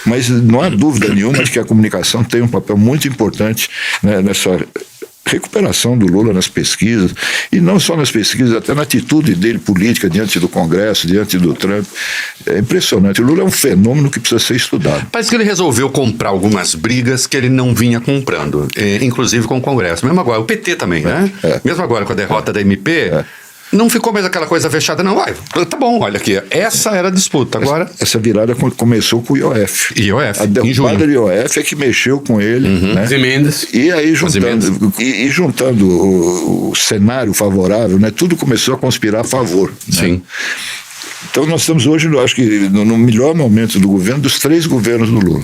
Mas não há dúvida nenhuma de que a comunicação tem um papel muito importante, né, nessa recuperação do Lula nas pesquisas, e não só nas pesquisas, até na atitude dele política diante do Congresso, diante do Trump. É impressionante. O Lula é um fenômeno que precisa ser estudado. Parece que ele resolveu comprar algumas brigas que ele não vinha comprando, inclusive com o Congresso. Mesmo agora, o PT também, né? Mesmo agora com a derrota da MP... Não ficou mais aquela coisa fechada, não. Tá bom, olha aqui. Essa era a disputa. Agora... Essa virada começou com o IOF. IOF, a derrubada do IOF é que mexeu com ele. Né? As emendas. E aí, juntando o cenário favorável, né? Tudo começou a conspirar a favor. Sim. Né? Então nós estamos hoje, acho que no melhor momento do governo, dos 3 governos do Lula.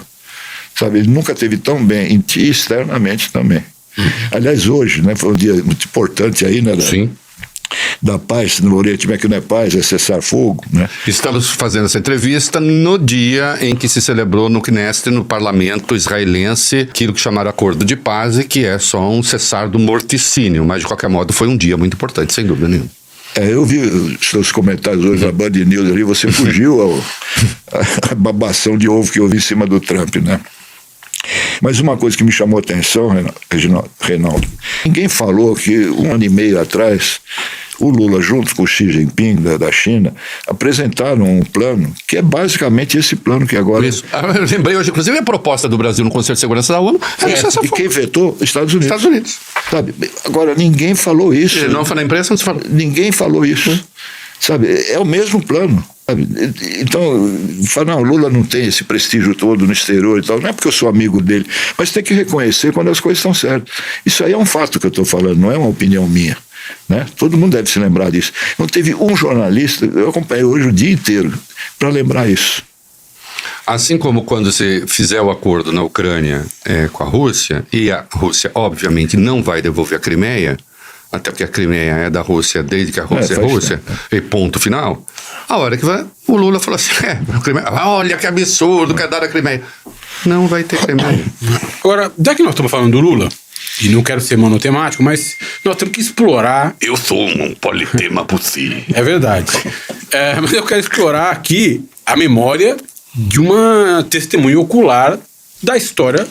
Sabe, ele nunca teve tão bem, e externamente também. Aliás, hoje, né, foi um dia muito importante aí, né? Sim. Da paz no Oriente Médio, que não é paz, é cessar fogo, né? Estamos fazendo essa entrevista no dia em que se celebrou no Knesset, no parlamento israelense, aquilo que chamaram Acordo de Paz, e que é só um cessar do morticínio, mas de qualquer modo foi um dia muito importante, sem dúvida nenhuma. Eu vi os seus comentários hoje na Band News ali, você fugiu a babação de ovo que eu vi em cima do Trump, né? Mas uma coisa que me chamou a atenção, Reinaldo, ninguém falou que 1 ano e meio atrás o Lula, junto com o Xi Jinping da China, apresentaram um plano que é basicamente esse plano que agora... Isso. Eu lembrei hoje, inclusive, a proposta do Brasil no Conselho de Segurança da ONU. E quem vetou? Estados Unidos. Estados Unidos. Sabe? Agora, ninguém falou isso. Não foi na imprensa, não se falou. Ninguém falou isso. Sabe? É o mesmo plano. Sabe? Então, falar, o Lula não tem esse prestígio todo no exterior e tal, não é porque eu sou amigo dele, mas tem que reconhecer quando as coisas estão certas. Isso aí é um fato que eu estou falando, não é uma opinião minha. Né? Todo mundo deve se lembrar disso. Não teve um jornalista, eu acompanhei hoje o dia inteiro, para lembrar isso. Assim como quando você fizer o acordo na Ucrânia com a Rússia, e a Rússia, obviamente, não vai devolver a Crimeia, até porque a Crimeia é da Rússia desde que a Rússia é Rússia, e ponto final. A hora que o Lula falou assim, olha que absurdo, quer dar a Crimeia. Não vai ter Crimeia. Agora, já que nós estamos falando do Lula, e não quero ser monotemático, mas nós temos que explorar... Eu sou um politema possível. É verdade. Mas eu quero explorar aqui a memória de uma testemunha ocular da história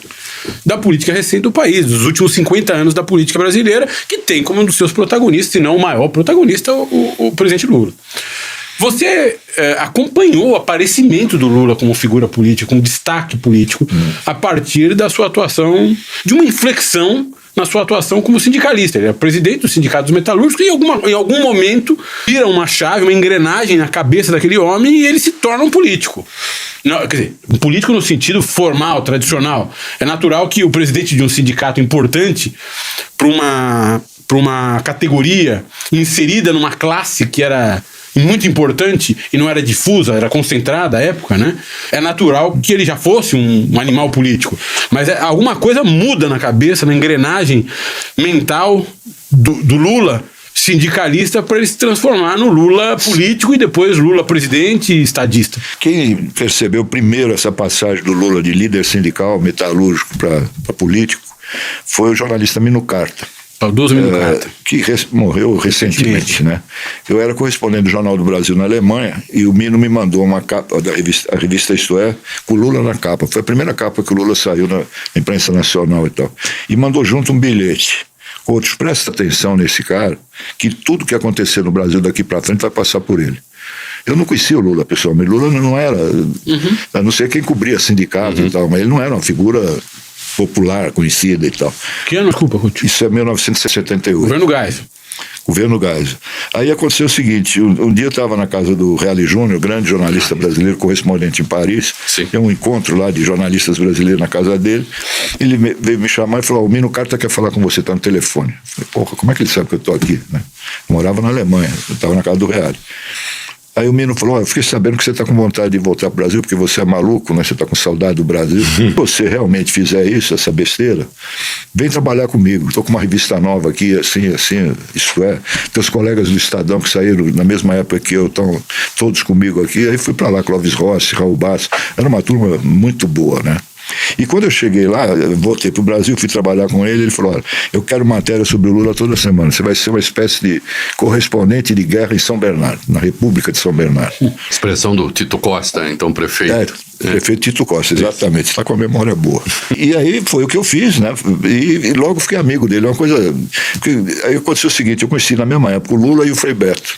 da política recente do país, dos últimos 50 anos da política brasileira, que tem como um dos seus protagonistas, se não o maior protagonista, o presidente Lula. Você acompanhou o aparecimento do Lula como figura política, como destaque político, a partir da sua atuação, de uma inflexão na sua atuação como sindicalista. Ele é presidente do Sindicato dos Metalúrgicos e em algum momento vira uma chave, uma engrenagem na cabeça daquele homem e ele se torna um político. Não, quer dizer, um político no sentido formal, tradicional. É natural que o presidente de um sindicato importante, para uma categoria inserida numa classe que era muito importante e não era difusa, era concentrada à época, né? É natural que ele já fosse um animal político. Mas alguma coisa muda na cabeça, na engrenagem mental do Lula sindicalista para ele se transformar no Lula político e depois Lula presidente e estadista. Quem percebeu primeiro essa passagem do Lula de líder sindical metalúrgico para político foi o jornalista Mino Carta. Que morreu recentemente, né? Eu era correspondente do Jornal do Brasil na Alemanha e o Mino me mandou uma capa da revista Isto É, com o Lula na capa. Foi a primeira capa que o Lula saiu na imprensa nacional e tal. E mandou junto um bilhete. Outros, presta atenção nesse cara, que tudo que acontecer no Brasil daqui para frente vai passar por ele. Eu não conhecia o Lula pessoalmente. Lula não era, a não ser quem cobria sindicato e tal, mas ele não era uma figura popular, conhecida e tal. Que ano, desculpa, Ruth? Isso é 1978. Governo Geisel. Governo Geisel. Aí aconteceu o seguinte, um dia eu estava na casa do Reale Júnior, grande jornalista brasileiro, correspondente em Paris. Sim. Tem um encontro lá de jornalistas brasileiros na casa dele. Ele veio me chamar e falou, o Mino Carta quer falar com você, está no telefone. Eu falei, porra, como é que ele sabe que eu estou aqui? Né? Eu morava na Alemanha, eu estava na casa do Reale. Aí o Mino falou, eu fiquei sabendo que você está com vontade de voltar para o Brasil, porque você é maluco, né? Você está com saudade do Brasil. Se você realmente fizer isso, essa besteira, vem trabalhar comigo. Estou com uma revista nova aqui, assim, Isto É. Teus colegas do Estadão que saíram na mesma época que eu, estão todos comigo aqui. Aí fui para lá, Clóvis Rossi, Raul Bastos. Era uma turma muito boa, né? E quando eu cheguei lá, eu voltei para o Brasil, fui trabalhar com ele falou, olha, eu quero matéria sobre o Lula toda semana, você vai ser uma espécie de correspondente de guerra em São Bernardo, na República de São Bernardo. Expressão do Tito Costa, então prefeito. Prefeito Tito Costa, exatamente, está com a memória boa. E aí foi o que eu fiz, né? E logo fiquei amigo dele, uma coisa... Aí aconteceu o seguinte, eu conheci na mesma época o Lula e o Frei Beto.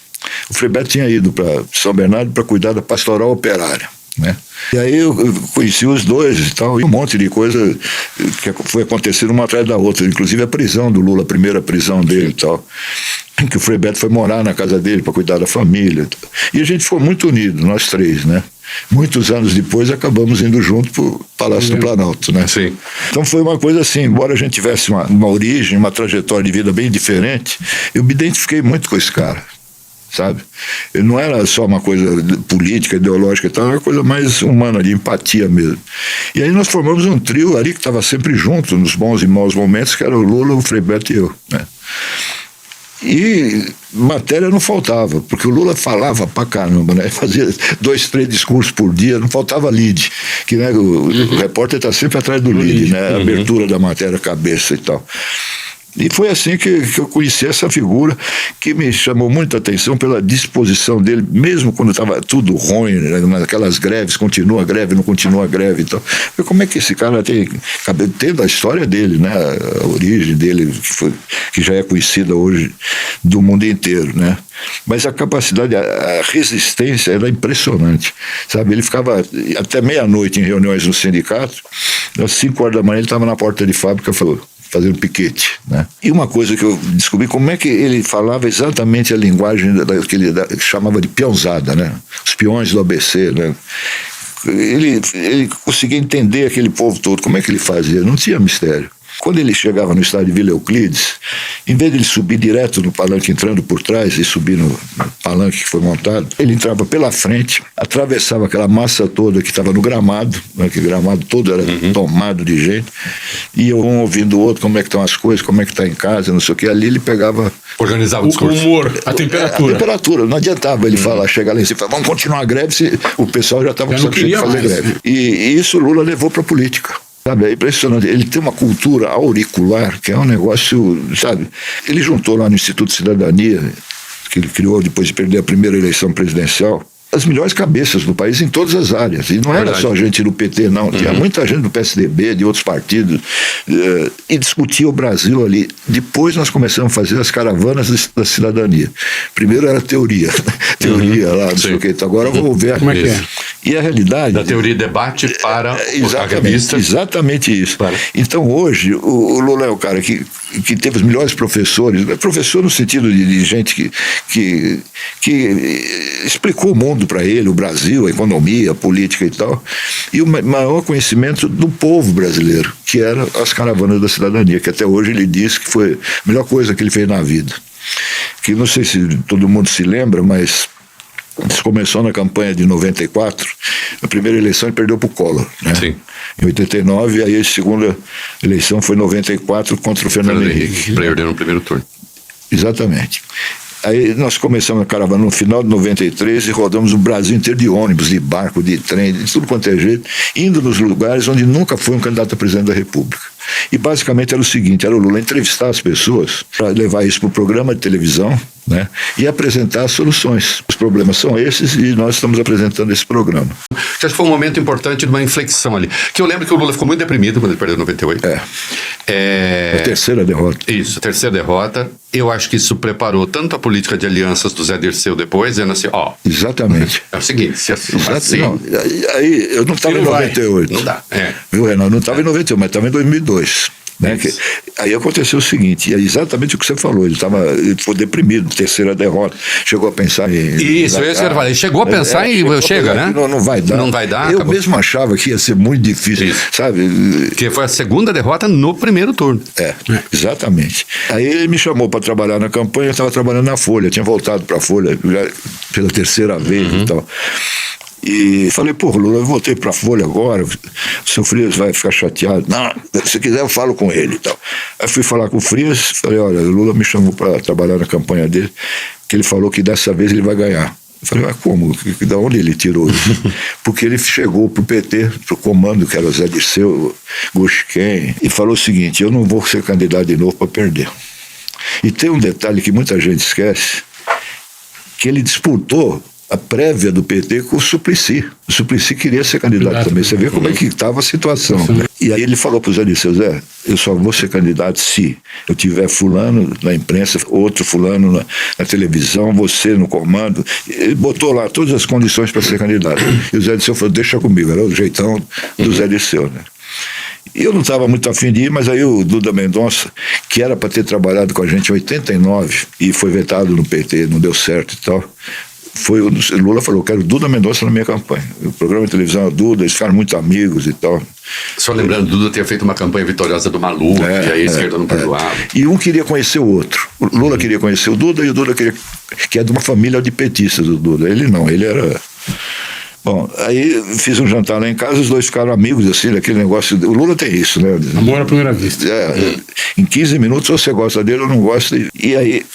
O Frei Beto tinha ido para São Bernardo para cuidar da pastoral operária, né? E aí eu conheci os dois e tal, e um monte de coisa que foi acontecendo uma atrás da outra, inclusive a prisão do Lula, a primeira prisão dele e tal, que o Frei Beto foi morar na casa dele para cuidar da família. E a gente ficou muito unido, nós três, né? Muitos anos depois acabamos indo junto para o Palácio do Planalto, né? Sim. Então foi uma coisa assim, embora a gente tivesse uma origem, uma trajetória de vida bem diferente, eu me identifiquei muito com esse cara, sabe? Ele não era só uma coisa política, ideológica e tal, era uma coisa mais humana, de empatia mesmo. E aí nós formamos um trio ali que estava sempre junto, nos bons e maus momentos, que era o Lula, o Frei Beto e eu, né? E matéria não faltava, porque o Lula falava pra caramba, né? Fazia 2, 3 discursos por dia, não faltava lead, que né, o repórter está sempre atrás do lead, né? A abertura da matéria, cabeça e tal. E foi assim que eu conheci essa figura, que me chamou muita atenção pela disposição dele, mesmo quando estava tudo ruim, né, naquelas greves, continua a greve, não continua a greve e tal. Como é que esse cara tendo a história dele, né, a origem dele, que já é conhecida hoje do mundo inteiro, né? Mas a capacidade, a resistência era impressionante, sabe? Ele ficava até meia-noite em reuniões no sindicato, às 5 horas da manhã ele estava na porta de fábrica fazendo piquete, né? E uma coisa que eu descobri, como é que ele falava exatamente a linguagem que ele chamava de peãozada, né? Os peões do ABC, né? Ele conseguia entender aquele povo todo, como é que ele fazia, não tinha mistério. Quando ele chegava no estádio de Vila Euclides, em vez de ele subir direto no palanque, entrando por trás e subir no palanque que foi montado, ele entrava pela frente, atravessava aquela massa toda que estava no gramado, né, que o gramado todo era tomado de gente, ia um ouvindo o outro, como é que estão as coisas, como é que está em casa, não sei o que. Ali ele pegava... Organizava o discurso. O humor, a temperatura. A temperatura, não adiantava ele falar, chegar lá e dizer, vamos continuar a greve, se o pessoal já estava com de fazer greve. E isso o Lula levou para a política. Sabe, é impressionante. Ele tem uma cultura auricular, que é um negócio, sabe? Ele juntou lá no Instituto de Cidadania, que ele criou depois de perder a primeira eleição presidencial, as melhores cabeças do país em todas as áreas. E não era só gente do PT, não. Tinha muita gente do PSDB, de outros partidos, e discutia o Brasil ali. Depois nós começamos a fazer as caravanas da cidadania. Primeiro era teoria lá, não sei o que. Então agora vamos ver. Como é que é? E a realidade... Da teoria e debate para a revista. Exatamente isso. Para. Então hoje, o Lula é o cara que teve os melhores professores, professor no sentido de gente que explicou o mundo para ele, o Brasil, a economia, a política e tal, e o maior conhecimento do povo brasileiro, que eram as caravanas da cidadania, que até hoje ele diz que foi a melhor coisa que ele fez na vida. Que não sei se todo mundo se lembra, mas isso começou na campanha de 94, a primeira eleição ele perdeu para o Collor, né? Sim. Em 89, aí a segunda eleição foi em 94 contra o Fernando Henrique. Perdeu no primeiro turno. Exatamente. Aí nós começamos a caravana no final de 93 e rodamos o Brasil inteiro de ônibus, de barco, de trem, de tudo quanto é jeito, indo nos lugares onde nunca foi um candidato a presidente da República. E basicamente era o seguinte, era o Lula entrevistar as pessoas para levar isso para o programa de televisão, né, e apresentar as soluções. Os problemas são esses e nós estamos apresentando esse programa. Você acha que foi um momento importante de uma inflexão ali? Que eu lembro que o Lula ficou muito deprimido quando ele perdeu em 98. A terceira derrota. Isso, a terceira derrota. Eu acho que isso preparou tanto a política de alianças do Zé Dirceu depois, dizendo assim, Exatamente. É o seguinte, se assim... Não, aí eu não estava em 98. Não dá. Viu, Renato? Não estava em 98, mas estava em 2002. Né? Aí aconteceu o seguinte, e é exatamente o que você falou, ele foi deprimido, terceira derrota, chegou a pensar em... Isso, ele chegou a pensar e chega, né? Não vai dar. Não vai dar. Eu mesmo achava que ia ser muito difícil, sabe? Que foi a segunda derrota no primeiro turno. Exatamente. Aí ele me chamou para trabalhar na campanha, eu estava trabalhando na Folha, tinha voltado para a Folha pela terceira vez e tal. E falei, Lula, eu voltei para a Folha agora, o seu Frias vai ficar chateado. Não, se quiser eu falo com ele e tal. Aí fui falar com o Frias, falei, olha, o Lula me chamou para trabalhar na campanha dele, que ele falou que dessa vez ele vai ganhar. Eu falei, mas como? Da onde ele tirou isso? Porque ele chegou pro PT, pro comando, que era o Zé Dirceu, Gusquem, e falou o seguinte: eu não vou ser candidato de novo para perder. E tem um detalhe que muita gente esquece, que ele disputou a prévia do PT com o Suplicy. O Suplicy queria ser candidato também. Você vê como é que estava a situação. E aí ele falou para o Zé Dirceu: Zé, eu só vou ser candidato se eu tiver fulano na imprensa, outro fulano na televisão, você no comando. Ele botou lá todas as condições para ser candidato. E o Zé Dirceu falou: deixa comigo. Era o jeitão do Zé Dirceu, né? E eu não estava muito afim de ir, mas aí o Duda Mendonça, que era para ter trabalhado com a gente em 89 e foi vetado no PT, não deu certo e tal, o Lula falou: eu quero Duda Mendonça na minha campanha. O programa de televisão é Duda, eles ficaram muito amigos e tal. Só lembrando, Duda tinha feito uma campanha vitoriosa do Malu, e aí a esquerda não perdoava. E um queria conhecer o outro. O Lula queria conhecer o Duda e o Duda queria, que é de uma família de petistas, o Duda. Ele não, ele era... Bom, aí fiz um jantar lá em casa, os dois ficaram amigos, assim, daquele negócio. O Lula tem isso, né? Amor à primeira vista. Em 15 minutos, ou você gosta dele ou não gosta. E aí,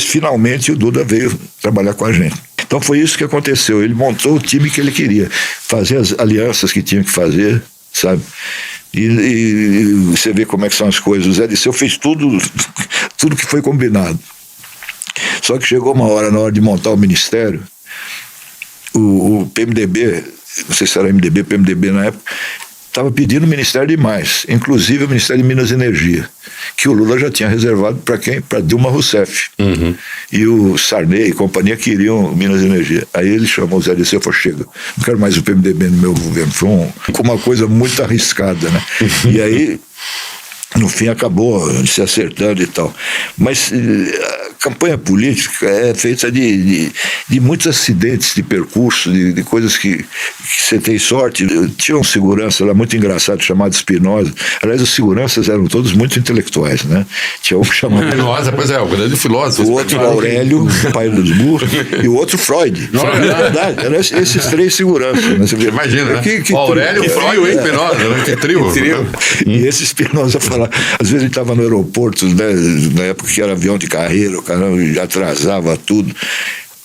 finalmente, o Duda veio trabalhar com a gente. Então foi isso que aconteceu. Ele montou o time que ele queria, fazer as alianças que tinha que fazer, sabe? E você vê como é que são as coisas. O Zé Dirceu fez tudo que foi combinado. Só que chegou uma hora, na hora de montar o ministério, o PMDB, não sei se era MDB, PMDB na época, estava pedindo o Ministério demais, inclusive o Ministério de Minas e Energia, que o Lula já tinha reservado para quem? Para Dilma Rousseff. E o Sarney e companhia queriam Minas e Energia. Aí ele chamou o Zé Dirceu e falou: chega, não quero mais o PMDB no meu governo. Foi uma coisa muito arriscada, né? E aí, no fim, acabou se acertando e tal. Mas a campanha política é feita de muitos acidentes de percurso, de coisas que você tem sorte. Eu tinha um segurança lá muito engraçado chamado Spinoza. Aliás, os seguranças eram todos muito intelectuais, né? Tinha um chamado... Spinoza, pois é, o grande filósofo. O outro Aurélio, pai dos burros, e o outro Freud. Na verdade, eram esses três seguranças. Né? Imagina, né? Que Aurélio, Freud e Spinoza, né? Que trio. E esse Spinoza falava, às vezes ele estava no aeroporto, né, na época que era avião de carreira, o cara atrasava tudo.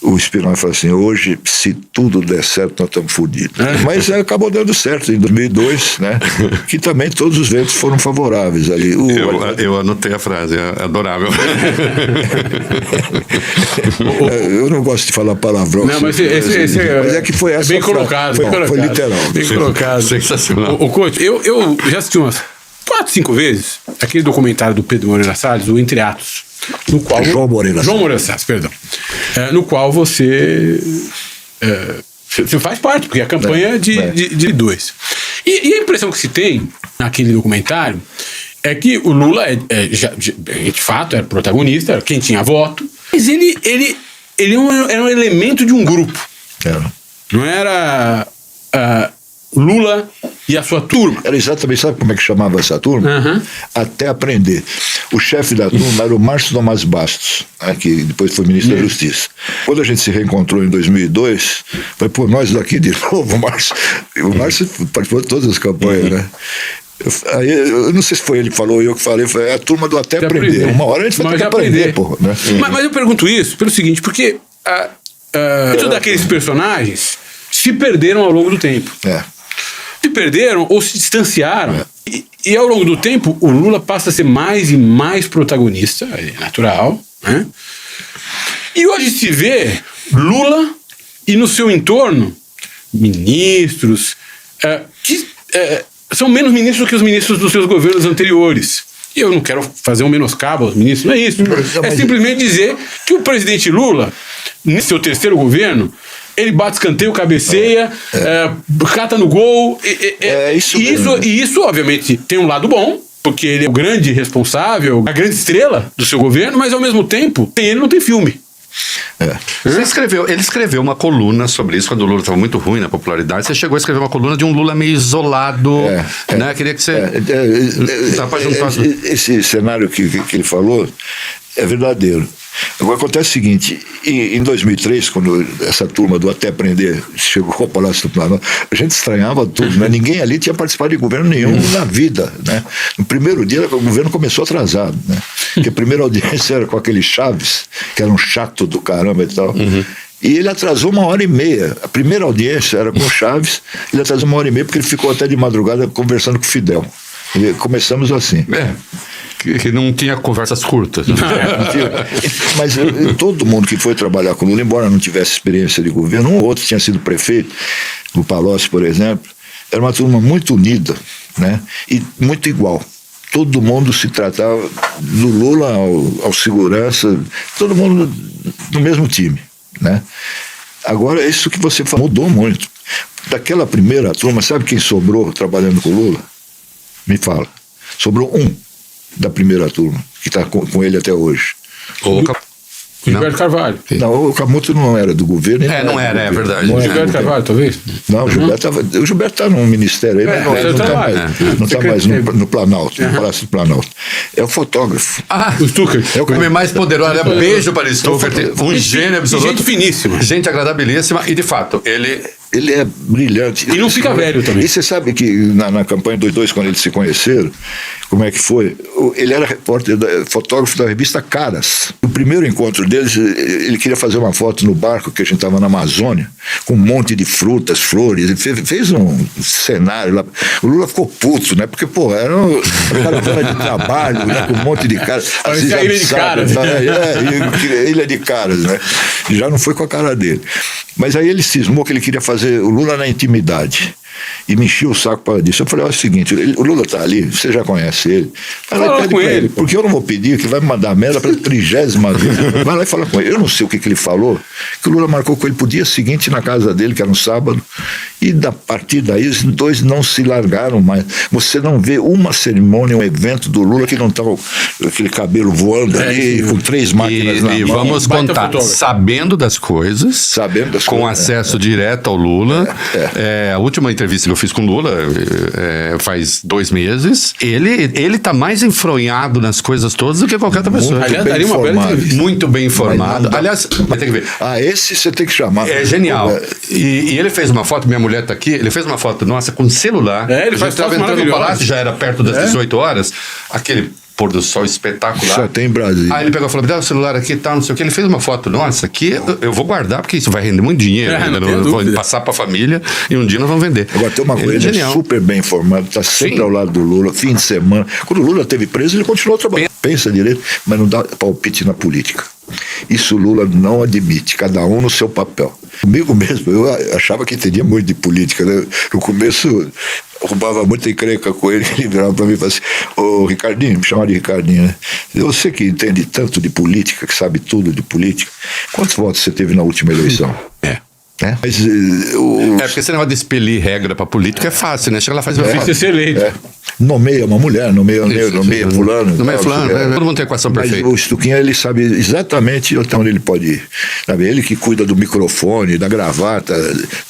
O Spinoza falou assim: hoje, se tudo der certo, nós estamos fodidos. Mas acabou dando certo em 2002, né? Que também todos os ventos foram favoráveis ali. Eu anotei a frase, é adorável. Eu não gosto de falar palavrão. Não, mas mas é que foi essa bem colocado, foi literal. Bem colocado. Sensacional. O Couto, eu já assisti umas 4, 5 vezes aquele documentário do Pedro Moreira Salles, o Entre Atos, no qual João Moreira Salles, perdão, no qual você faz parte, porque é a campanha de dois. E a impressão que se tem naquele documentário é que o Lula de fato era protagonista, era quem tinha voto, mas ele era um elemento de um grupo. Não era Lula e a sua turma. Era exatamente, sabe como é que chamava essa turma? Até aprender. O chefe da turma era o Márcio Tomás Bastos, né, que depois foi ministro da Justiça. Quando a gente se reencontrou em 2002, foi por nós daqui de novo, o Márcio participou de todas as campanhas, né? Eu não sei se foi ele que falou ou eu que falei, foi a turma do até aprender. Uma hora a gente vai ter que aprender, porra, né? Mas eu pergunto isso pelo seguinte, porque muitos daqueles personagens se perderam ao longo do tempo. Se perderam ou se distanciaram. E ao longo do tempo, o Lula passa a ser mais e mais protagonista, é natural, né? E hoje se vê Lula e no seu entorno ministros que são menos ministros do que os ministros dos seus governos anteriores. E eu não quero fazer um menoscabo aos ministros, não é isso. É simplesmente dizer que o presidente Lula, nesse seu terceiro governo, ele bate escanteio, cabeceia, cata no gol. E isso, obviamente, tem um lado bom, porque ele é o grande responsável, a grande estrela do seu governo, mas ao mesmo tempo, sem ele não tem filme. Ele escreveu uma coluna sobre isso quando o Lula estava muito ruim na popularidade. Você chegou a escrever uma coluna de um Lula meio isolado, né? Queria que você... Esse cenário que ele falou é verdadeiro. Agora acontece o seguinte: em 2003, quando essa turma do Até Aprender chegou ao Palácio do Planalto, a gente estranhava tudo, né? Ninguém ali tinha participado de governo nenhum na vida, né? No primeiro dia o governo começou atrasado, né? Porque a primeira audiência era com aquele Chaves, que era um chato do caramba e tal. E ele atrasou 1h30. A primeira audiência era com o Chaves, ele atrasou 1h30 porque ele ficou até de madrugada conversando com o Fidel. E começamos assim. Que não tinha conversas curtas. Mas todo mundo que foi trabalhar com o Lula, embora não tivesse experiência de governo, um ou outro tinha sido prefeito, o Palocci, por exemplo, era uma turma muito unida, né? E muito igual. Todo mundo se tratava, do Lula ao segurança, todo mundo no mesmo time, né? Agora, isso que você falou mudou muito. Daquela primeira turma, sabe quem sobrou trabalhando com o Lula? Me fala. Sobrou um da primeira turma, que está com ele até hoje. Gilberto Carvalho. Não, o Camuto não era do governo. Não era, é verdade. Não Gilberto Carvalho, talvez? Não, o Gilberto está num ministério aí, mas não está mais no Planalto, no Palácio do Planalto. É o fotógrafo. O Stucker. É o homem mais poderoso. Beijo para o Stucker. Um gênio absoluto. Gente finíssima. Gente agradabilíssima. E, de fato, ele é brilhante. E não fica velho também. E você sabe que na campanha 22, quando eles se conheceram, como é que foi? Ele era fotógrafo da revista Caras. O primeiro encontro deles, ele queria fazer uma foto no barco que a gente estava na Amazônia, com um monte de frutas, flores. Ele fez um cenário lá. O Lula ficou puto, né? Porque, pô, era uma caravana de trabalho, né? Com um monte de caras. Assim, a Ilha de Caras. Ilha de Caras, né? Já não foi com a cara dele. Mas aí ele cismou que ele queria fazer o Lula na intimidade. E me encheu o saco para disso. Eu falei, olha o seguinte, o Lula está ali, você já conhece ele. Vai lá e pede com ele. Porque eu não vou pedir, que ele vai me mandar merda pela 30ª vez. Vai lá e fala com ele. Eu não sei o que ele falou, que o Lula marcou com ele pro dia seguinte na casa dele, que era um sábado, e a partir daí os dois não se largaram mais. Você não vê uma cerimônia, um evento do Lula que não está aquele cabelo voando ali, com 3 máquinas na mão. E vamos contar, sabendo das coisas, com acesso direto ao Lula. A última entrevista que eu fiz com o Lula faz 2 meses, ele tá mais enfronhado nas coisas todas do que qualquer outra pessoa. Aliás, daria uma bela entrevista. Muito bem informado. Aliás, vai ter que ver. Esse você tem que chamar. É genial. E ele fez uma foto, minha mulher tá aqui, ele fez uma foto nossa com celular. Ele faz foto entrando no palácio, já era perto das 18 horas, aquele pôr do sol espetacular. Só tem em Brasília. Aí ele pegou e falou, me dá o celular aqui e tal, não sei o que. Ele fez uma foto nossa aqui, eu vou guardar, porque isso vai render muito dinheiro. Vou passar pra família e um dia nós vamos vender. Agora tem uma coisa, ele é super bem informado, tá sempre ao lado do Lula, fim de semana. Quando o Lula esteve preso, ele continuou trabalhando. Pensa direito, mas não dá palpite na política. Isso o Lula não admite, cada um no seu papel. Comigo mesmo, eu achava que entendia muito de política, né? No começo, roubava muita encrenca com ele, ele virava para mim e falava assim, ô Ricardinho, me chamava de Ricardinho, né? Você que entende tanto de política, que sabe tudo de política, quantos votos você teve na última eleição? Mas, porque esse negócio de expelir regra pra política é fácil, né? Chega lá e faz difícil ser eleito. Nomeia uma mulher, nomeia fulano. Nomeia fulano, todo mundo tem a equação perfeita. Mas o Stuquinha, ele sabe exatamente até onde ele pode ir. Sabe? Ele que cuida do microfone, da gravata,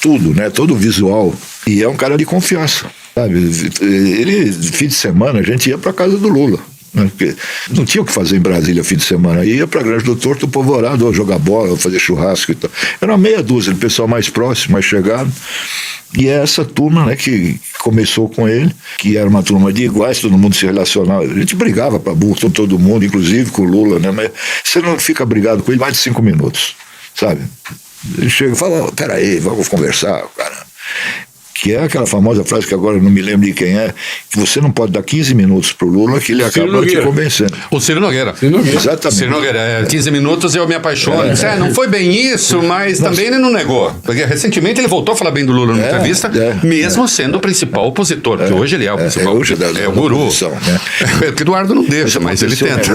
tudo, né? Todo o visual. E é um cara de confiança, sabe? Ele, fim de semana, a gente ia pra casa do Lula. Porque não tinha o que fazer em Brasília fim de semana. Ia para a Grande do Torto, o povoado, jogar bola, fazer churrasco e tal. Era uma meia dúzia de pessoal mais próximo, mais chegado. E é essa turma, né, que começou com ele, que era uma turma de iguais, todo mundo se relacionava. A gente brigava para burro com todo mundo, inclusive com o Lula, né? Mas você não fica brigado com ele mais de 5 minutos, sabe? Ele chega e fala, peraí, vamos conversar, cara. Que é aquela famosa frase que agora eu não me lembro de quem é, que você não pode dar 15 minutos pro Lula que ele acaba te convencendo. O Ciro Nogueira. Exatamente. Ciro Nogueira, 15 minutos eu me apaixono. Não foi bem isso, mas também ele não negou. Porque recentemente ele voltou a falar bem do Lula numa entrevista, mesmo sendo o principal opositor, porque hoje ele é o principal. Hoje é o guru. Né? Porque Eduardo não deixa, mas ele tenta.